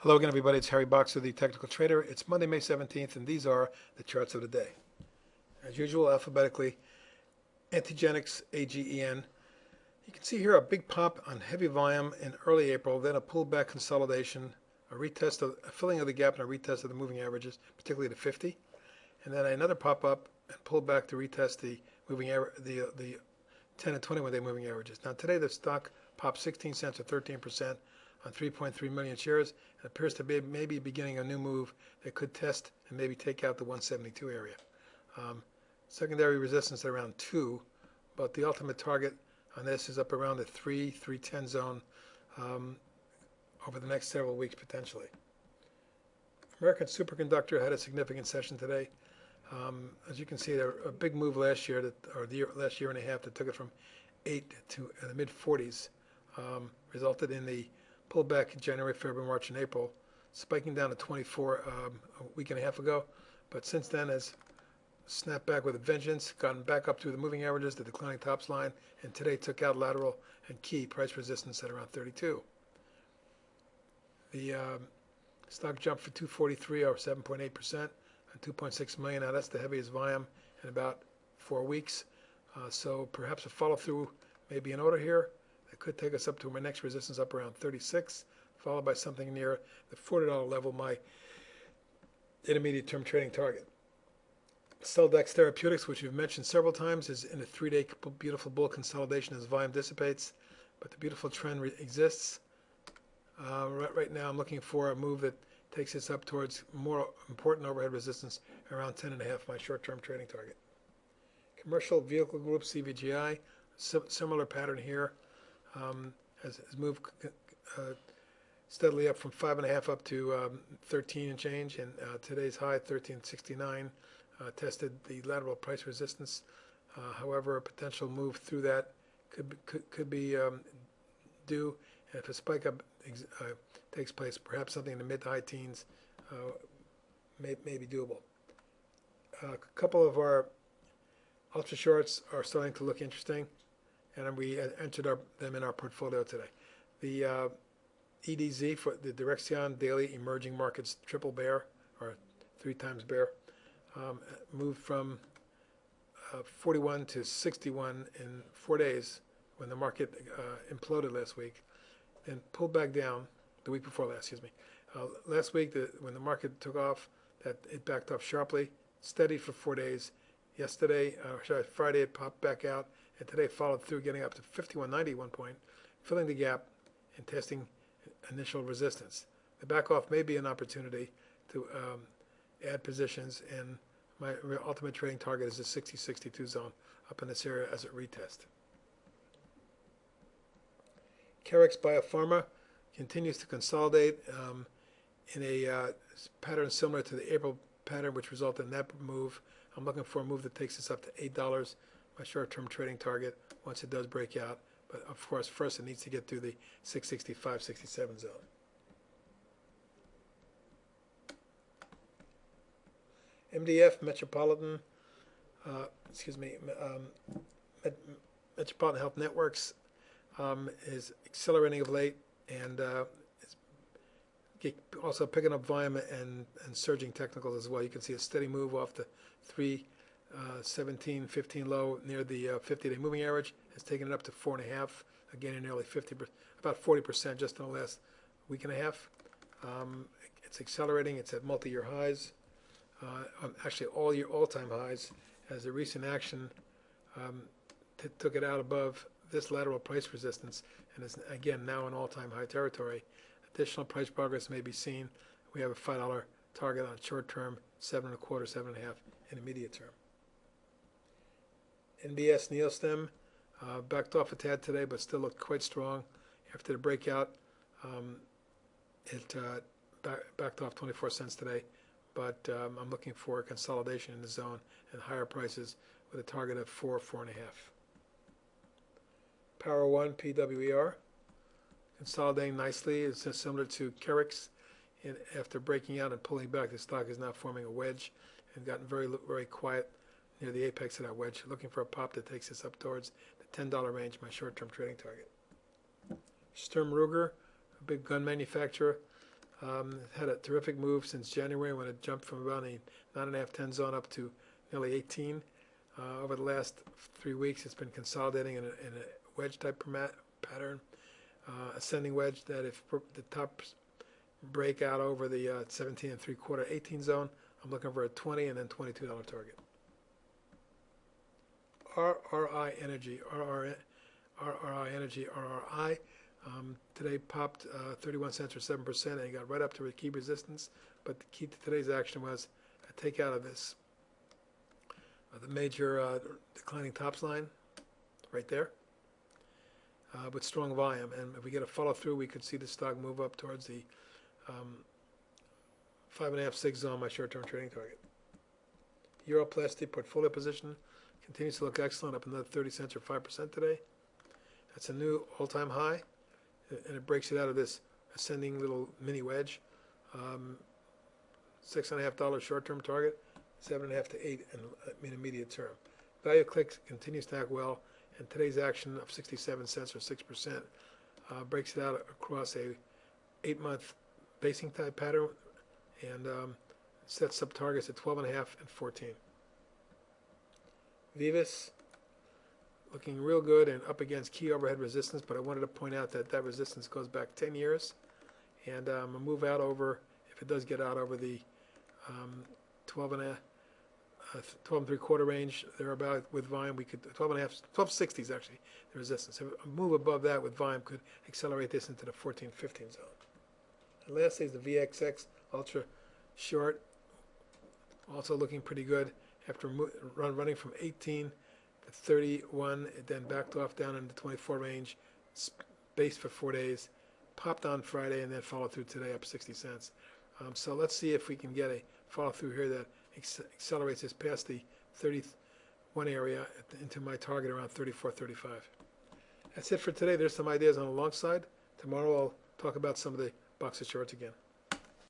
Hello again, everybody. It's Harry Boxer, the Technical Trader. It's Monday, May 17th, and these are the charts of the day. As usual, alphabetically, Antigenics, AGEN. You can see here a big pop on heavy volume in early April, then a pullback consolidation, a filling of the gap and a retest of the moving averages, particularly the 50, and then another pop up and pullback to retest the the 10 and 21-day moving averages. Now today the stock popped 16 cents or 13% on 3.3 million shares and appears to be maybe beginning a new move that could test and maybe take out the 172 area. Secondary resistance at around 2, but the ultimate target on this is up around the 310 zone over the next several weeks potentially. American Superconductor had a significant session today. As you can see, there a big move last year, last year and a half, that took it from 8 to the mid 40s, resulted in the pullback in January, February, March, and April, spiking down to 24 a week and a half ago. But since then, has snapped back with a vengeance, gotten back up through the moving averages, the declining tops line, and today took out lateral and key price resistance at around 32. The stock jumped for 243 or 7.8%. And 2.6 million. Now that's the heaviest volume in about 4 weeks. So perhaps a follow through may be in order here. That could take us up to my next resistance up around 36, followed by something near the $40 level, my intermediate term trading target. Celldex Therapeutics, which we've mentioned several times, is in a 3-day beautiful bull consolidation as volume dissipates, but the beautiful trend exists. Right now I'm looking for a move that takes us up towards more important overhead resistance around 10.5, my short-term trading target. Commercial Vehicle Group, CVGI, similar pattern here, has moved steadily up from 5.5 up to 13 and change, and today's high, 13.69, tested the lateral price resistance. However, a potential move through that could be due, and if a spike up takes place, perhaps something in the mid to high teens may be doable. A couple of our ultra shorts are starting to look interesting, and we entered them in our portfolio today. The EDZ for the Direction Daily Emerging Markets Triple Bear, or 3 times bear, moved from 41 to 61 in 4 days when the market imploded last week, and pulled back down the week before last, last week, when the market took off, that it backed off sharply, steadied for 4 days. Friday it popped back out, and today followed through, getting up to 51.90 at one point, filling the gap and testing initial resistance. The back off may be an opportunity to add positions, and my ultimate trading target is the 60-62 zone up in this area as a retest. Carex Biopharma continues to consolidate in a pattern similar to the April pattern, which resulted in that move. I'm looking for a move that takes us up to $8, my short-term trading target, once it does break out. But of course, first it needs to get through the 665-67 zone. MDF, Metropolitan Health Networks, is accelerating of late, and also picking up volume and surging technicals as well. You can see a steady move off the 317.15 low near the 50-day moving average. Has taken it up to 4.5, again in nearly 50%, about 40% just in the last week and a half. It's accelerating. It's at multi-year highs, actually all-time highs, as the recent action took it out above this lateral price resistance, and is again now in all-time high territory. Additional price progress may be seen. We have a $5 target on short term, 7.25, 7.5 intermediate term. NBS Neostem backed off a tad today, but still looked quite strong after the breakout. It backed off 24 cents today, but I'm looking for a consolidation in the zone and higher prices with a target of 4, 4.5. Power One, PWER, consolidating nicely. It's similar to Carex. After breaking out and pulling back, the stock is now forming a wedge and gotten very quiet near the apex of that wedge. Looking for a pop that takes us up towards the $10 range, my short-term trading target. Sturm Ruger, a big gun manufacturer, Had a terrific move since January when it jumped from about a 9.5, 10 zone up to nearly 18. Over the last 3 weeks, it's been consolidating in a wedge type pattern, ascending wedge that if the tops break out over the 17 and 3/4, 18 zone, I'm looking for a 20 and then $22 target. RRI Energy, RRI. Today popped 31 cents or 7%, and got right up to a key resistance. But the key to today's action was a takeout of this, the major declining tops line, right there, with strong volume. And if we get a follow through, we could see the stock move up towards the 5.5, 6 zone, my short-term trading target. Europlastic portfolio position continues to look excellent, up another 30 cents or 5% today. That's a new all-time high, and it breaks it out of this ascending little mini wedge. $6.50 short-term target, 7.5 to 8 in immediate term. Value clicks continues to act well, and today's action of 67 cents or 6% breaks it out across a 8-month basing type pattern, and sets up targets at 12.5 and 14. Vivus looking real good and up against key overhead resistance, but I wanted to point out that that resistance goes back 10 years, and a move out over, if it does get out over the 12 and 3/4 range, they're about with volume, we could 12.60 is actually the resistance. So a move above that with volume could accelerate this into the 14, 15 zone. And lastly is the VXX ultra short, also looking pretty good after running from 18 to 31. It then backed off down in the 24 range, spaced for 4 days, popped on Friday, and then followed through today up 60 cents. So let's see if we can get a follow through here that accelerates this past the 31 area into my target around 34, 35. That's it for today. There's some ideas on the long side. Tomorrow I'll talk about some of the box of shorts again.